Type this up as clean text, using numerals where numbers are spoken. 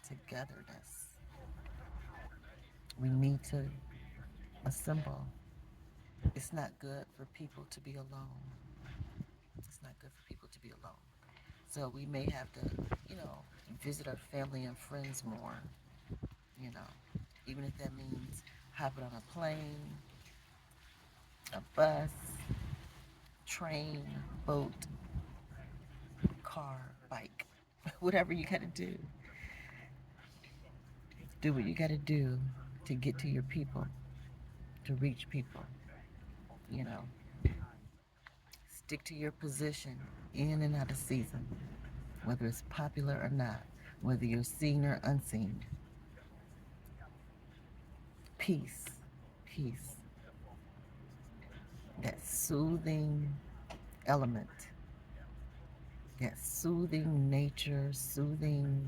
togetherness. We need to assemble. It's not good for people to be alone. It's not good for people to be alone. So we may have to, you know, visit our family and friends more, you know, even if that means hopping on a plane, a bus, train, boat, car, bike, whatever you got to do. Do what you got to do to get to your people, to reach people, you know. Stick to your position in and out of season, whether it's popular or not, whether you're seen or unseen. Peace, peace, that soothing element, that soothing nature, soothing